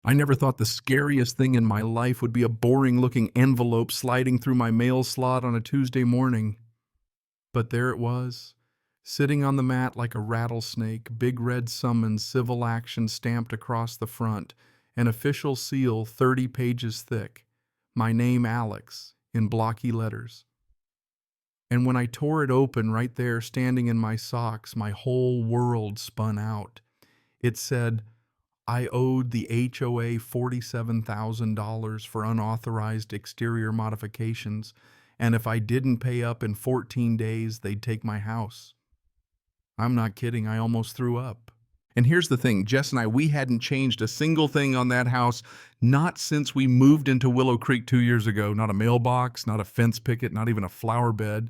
I never thought the scariest thing in my life would be a boring-looking envelope sliding through my mail slot on a Tuesday morning. But there it was, sitting on the mat like a rattlesnake, big red summons, civil action stamped across the front, an official seal 30 pages thick, my name Alex, in blocky letters. And when I tore it open right there, standing in my socks, my whole world spun out. It said, I owed the HOA $47,000 for unauthorized exterior modifications, and if I didn't pay up in 14 days, they'd take my house. I'm not kidding, I almost threw up. And here's the thing, Jess and I, we hadn't changed a single thing on that house, not since we moved into Willow Creek 2 years ago. Not a mailbox, not a fence picket, not even a flower bed.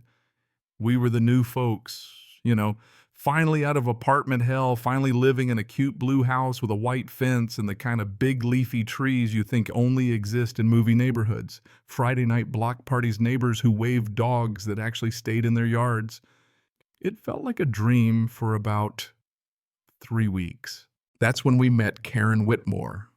We were the new folks, finally out of apartment hell, finally living in a cute blue house with a white fence and the kind of big leafy trees you think only exist in movie neighborhoods. Friday night block parties, neighbors who waved dogs that actually stayed in their yards. It felt like a dream for about 3 weeks. That's when we met Karen Whitmore.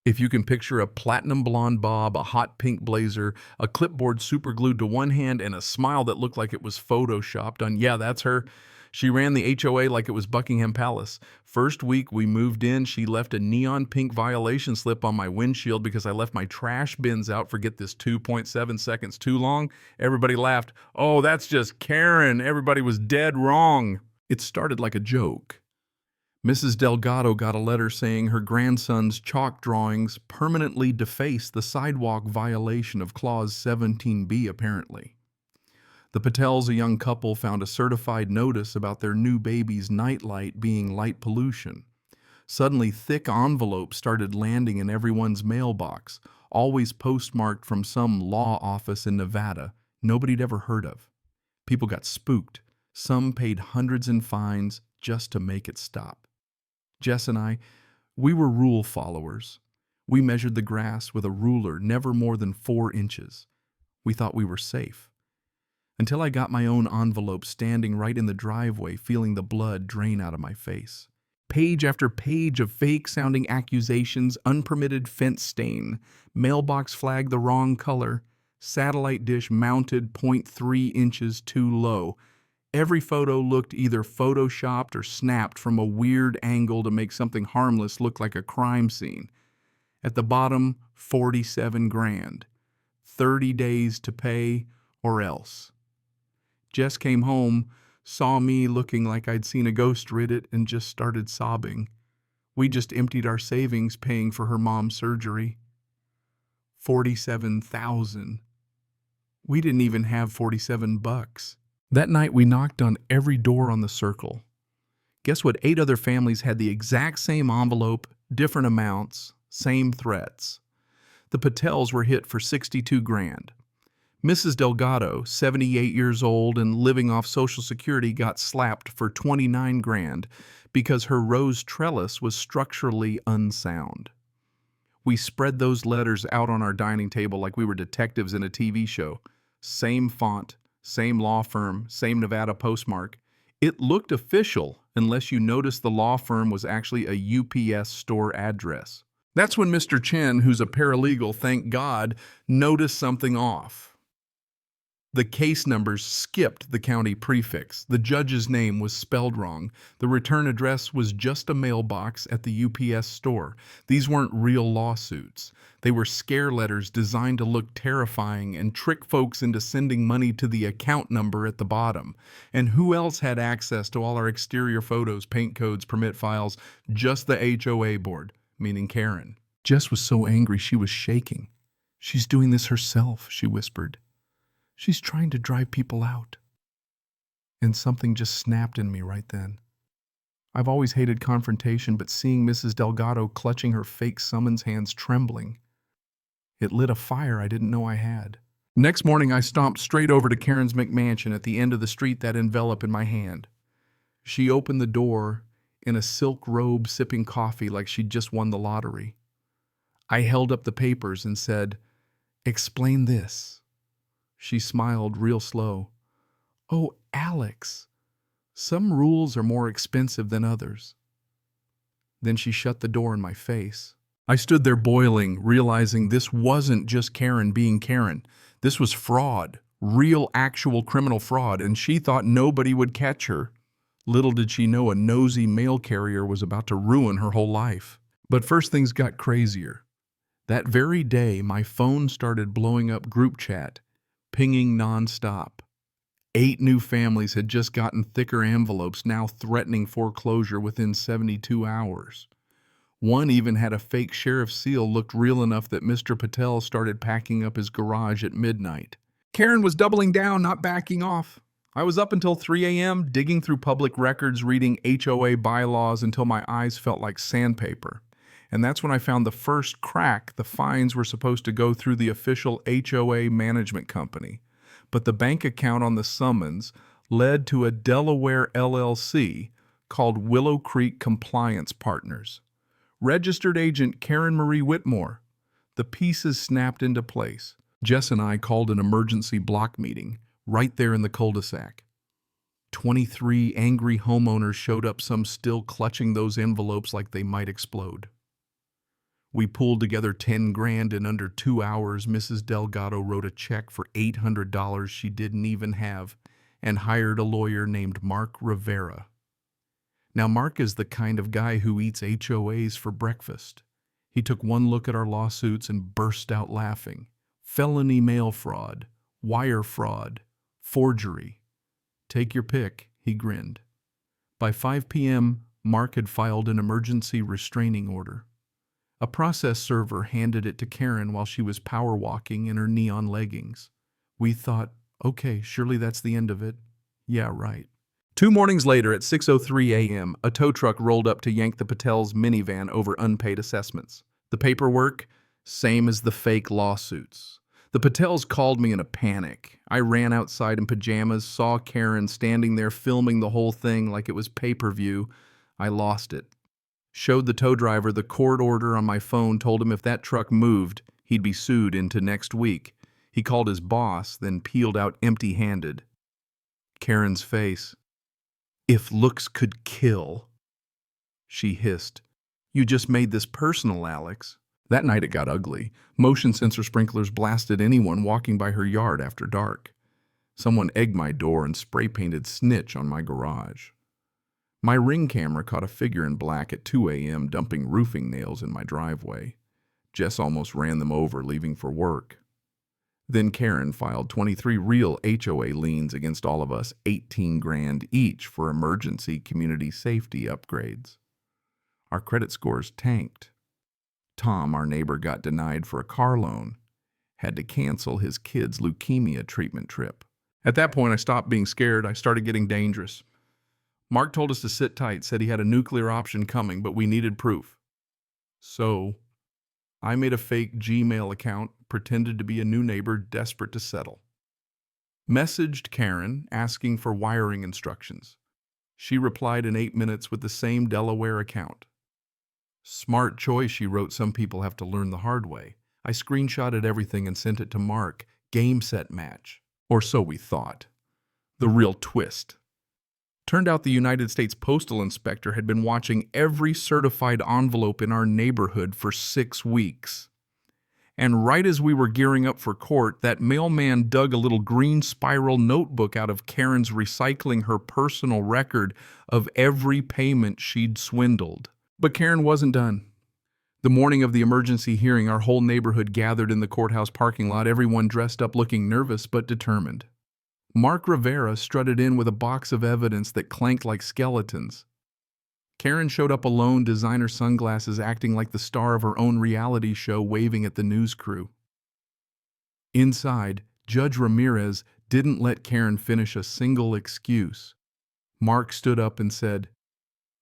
If you can picture a platinum blonde bob, a hot pink blazer, a clipboard superglued to one hand, and a smile that looked like it was photoshopped on, yeah, that's her. She ran the HOA like it was Buckingham Palace. First week we moved in, she left a neon pink violation slip on my windshield because I left my trash bins out for, get this, 2.7 seconds too long. Everybody laughed. Oh, that's just Karen. Everybody was dead wrong. It started like a joke. Mrs. Delgado got a letter saying her grandson's chalk drawings permanently deface the sidewalk violation of Clause 17B, apparently. The Patels, a young couple, found a certified notice about their new baby's nightlight being light pollution. Suddenly, thick envelopes started landing in everyone's mailbox, always postmarked from some law office in Nevada nobody'd ever heard of. People got spooked. Some paid hundreds in fines just to make it stop. Jess and I, we were rule followers. We measured the grass with a ruler never more than 4 inches. We thought we were safe. Until I got my own envelope standing right in the driveway, feeling the blood drain out of my face. Page after page of fake-sounding accusations, unpermitted fence stain, mailbox flag the wrong color, satellite dish mounted 0.3 inches too low. Every photo looked either photoshopped or snapped from a weird angle to make something harmless look like a crime scene. At the bottom, 47 grand. 30 days to pay or else. Jess came home, saw me looking like I'd seen a ghost rid it, and just started sobbing. We just emptied our savings paying for her mom's surgery. 47,000. We didn't even have 47 bucks. That night, we knocked on every door on the circle. Guess what? 8 other families had the exact same envelope, different amounts, same threats. The Patels were hit for 62 grand. Mrs. Delgado, 78 years old and living off Social Security, got slapped for 29 grand because her rose trellis was structurally unsound. We spread those letters out on our dining table like we were detectives in a TV show. Same font, same law firm, same Nevada postmark. It looked official unless you noticed the law firm was actually a UPS store address. That's when Mr. Chen, who's a paralegal, thank God, noticed something off. The case numbers skipped the county prefix. The judge's name was spelled wrong. The return address was just a mailbox at the UPS store. These weren't real lawsuits. They were scare letters designed to look terrifying and trick folks into sending money to the account number at the bottom. And who else had access to all our exterior photos, paint codes, permit files? Just the HOA board, meaning Karen. Jess was so angry she was shaking. "She's doing this herself," she whispered. "She's trying to drive people out." And something just snapped in me right then. I've always hated confrontation, but seeing Mrs. Delgado clutching her fake summons hands trembling, it lit a fire I didn't know I had. Next morning, I stomped straight over to Karen's McMansion at the end of the street, that envelope in my hand. She opened the door in a silk robe, sipping coffee like she'd just won the lottery. I held up the papers and said, "Explain this." She smiled real slow. "Oh, Alex, some rules are more expensive than others." Then she shut the door in my face. I stood there boiling, realizing this wasn't just Karen being Karen. This was fraud, real, actual criminal fraud, and she thought nobody would catch her. Little did she know a nosy mail carrier was about to ruin her whole life. But first things got crazier. That very day, my phone started blowing up group chat, pinging nonstop. 8 new families had just gotten thicker envelopes, now threatening foreclosure within 72 hours. One even had a fake sheriff's seal looked real enough that Mr. Patel started packing up his garage at midnight. Karen was doubling down, not backing off. I was up until 3 a.m., digging through public records, reading HOA bylaws until my eyes felt like sandpaper. And that's when I found the first crack. The fines were supposed to go through the official HOA management company. But the bank account on the summons led to a Delaware LLC called Willow Creek Compliance Partners. Registered agent Karen Marie Whitmore. The pieces snapped into place. Jess and I called an emergency block meeting right there in the cul-de-sac. 23 angry homeowners showed up, some still clutching those envelopes like they might explode. We pulled together 10 grand in under 2 hours. Mrs. Delgado wrote a check for $800 she didn't even have and hired a lawyer named Mark Rivera. Now, Mark is the kind of guy who eats HOAs for breakfast. He took one look at our lawsuits and burst out laughing. Felony mail fraud, wire fraud, forgery. Take your pick, he grinned. By 5 p.m., Mark had filed an emergency restraining order. A process server handed it to Karen while she was power walking in her neon leggings. We thought, okay, surely that's the end of it. Yeah, right. 2 mornings later at 6:03 a.m., a tow truck rolled up to yank the Patel's minivan over unpaid assessments. The paperwork, same as the fake lawsuits. The Patels called me in a panic. I ran outside in pajamas, saw Karen standing there filming the whole thing like it was pay-per-view. I lost it. Showed the tow driver the court order on my phone, told him if that truck moved, he'd be sued into next week. He called his boss, then peeled out empty-handed. Karen's face. If looks could kill. She hissed. You just made this personal, Alex. That night it got ugly. Motion sensor sprinklers blasted anyone walking by her yard after dark. Someone egged my door and spray-painted snitch on my garage. My Ring camera caught a figure in black at 2 a.m. dumping roofing nails in my driveway. Jess almost ran them over, leaving for work. Then Karen filed 23 real HOA liens against all of us, 18 grand each for emergency community safety upgrades. Our credit scores tanked. Tom, our neighbor, got denied for a car loan. Had to cancel his kid's leukemia treatment trip. At that point, I stopped being scared. I started getting dangerous. Mark told us to sit tight, said he had a nuclear option coming, but we needed proof. So, I made a fake Gmail account, pretended to be a new neighbor desperate to settle. Messaged Karen asking for wiring instructions. She replied in 8 minutes with the same Delaware account. Smart choice, she wrote. Some people have to learn the hard way. I screenshotted everything and sent it to Mark. Game, set, match. Or so we thought. The real twist. Turned out the United States Postal Inspector had been watching every certified envelope in our neighborhood for 6 weeks. And right as we were gearing up for court, that mailman dug a little green spiral notebook out of Karen's, recycling her personal record of every payment she'd swindled. But Karen wasn't done. The morning of the emergency hearing, our whole neighborhood gathered in the courthouse parking lot, everyone dressed up looking nervous but determined. Mark Rivera strutted in with a box of evidence that clanked like skeletons. Karen showed up alone, designer sunglasses, acting like the star of her own reality show, waving at the news crew. Inside, Judge Ramirez didn't let Karen finish a single excuse. Mark stood up and said,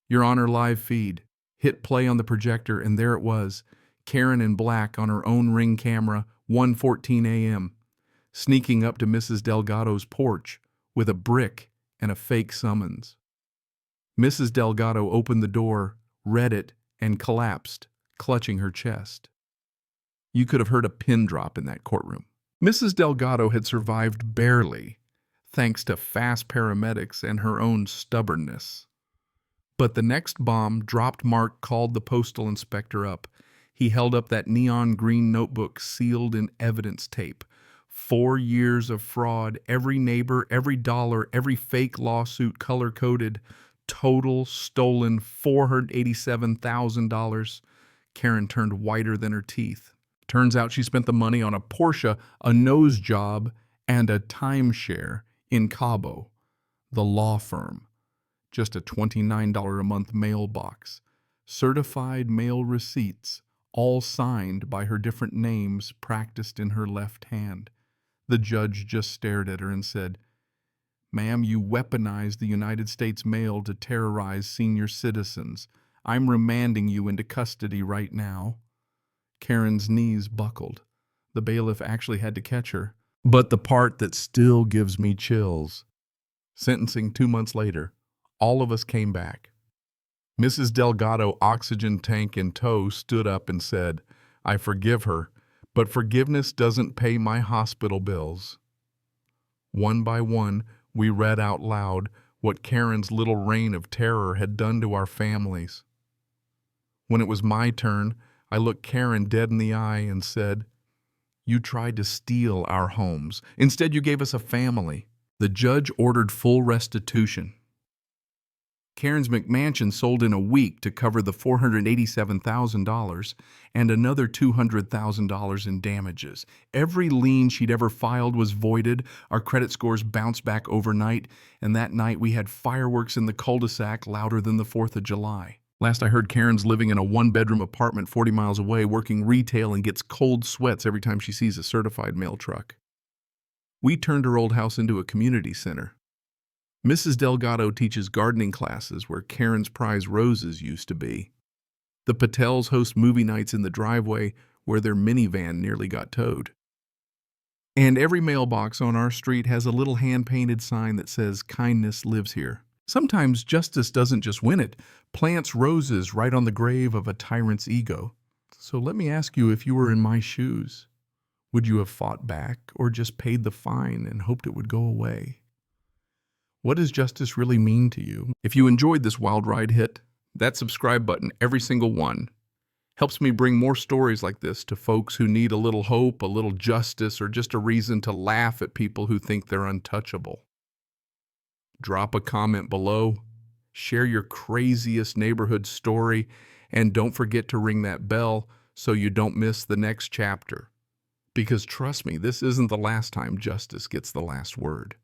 "Your Honor, live feed." Hit play on the projector, and there it was, Karen in black on her own Ring camera, 1:14 a.m., sneaking up to Mrs. Delgado's porch with a brick and a fake summons. Mrs. Delgado opened the door, read it, and collapsed, clutching her chest. You could have heard a pin drop in that courtroom. Mrs. Delgado had survived barely, thanks to fast paramedics and her own stubbornness. But the next bomb dropped. Mark called the postal inspector up. He held up that neon green notebook sealed in evidence tape. 4 years of fraud, every neighbor, every dollar, every fake lawsuit color-coded. Total stolen $487,000. Karen turned whiter than her teeth. Turns out she spent the money on a Porsche, a nose job, and a timeshare in Cabo, the law firm. Just a $29 a month mailbox. Certified mail receipts, all signed by her different names practiced in her left hand. The judge just stared at her and said, "Ma'am, you weaponized the United States mail to terrorize senior citizens. I'm remanding you into custody right now." Karen's knees buckled. The bailiff actually had to catch her. But the part that still gives me chills. Sentencing 2 months later, all of us came back. Mrs. Delgado, oxygen tank in tow, stood up and said, "I forgive her, but forgiveness doesn't pay my hospital bills." One by one, we read out loud what Karen's little reign of terror had done to our families. When it was my turn, I looked Karen dead in the eye and said, "You tried to steal our homes. Instead, you gave us a family." The judge ordered full restitution. Karen's McMansion sold in a week to cover the $487,000 and another $200,000 in damages. Every lien she'd ever filed was voided, our credit scores bounced back overnight, and that night we had fireworks in the cul-de-sac louder than the 4th of July. Last I heard, Karen's living in a one-bedroom apartment 40 miles away, working retail, and gets cold sweats every time she sees a certified mail truck. We turned her old house into a community center. Mrs. Delgado teaches gardening classes where Karen's prize roses used to be. The Patels host movie nights in the driveway where their minivan nearly got towed. And every mailbox on our street has a little hand-painted sign that says, "Kindness lives here." Sometimes justice doesn't just win it, plants roses right on the grave of a tyrant's ego. So let me ask you, if you were in my shoes, would you have fought back or just paid the fine and hoped it would go away? What does justice really mean to you? If you enjoyed this wild ride, hit that subscribe button, every single one. Helps me bring more stories like this to folks who need a little hope, a little justice, or just a reason to laugh at people who think they're untouchable. Drop a comment below, share your craziest neighborhood story, and don't forget to ring that bell so you don't miss the next chapter. Because trust me, this isn't the last time justice gets the last word.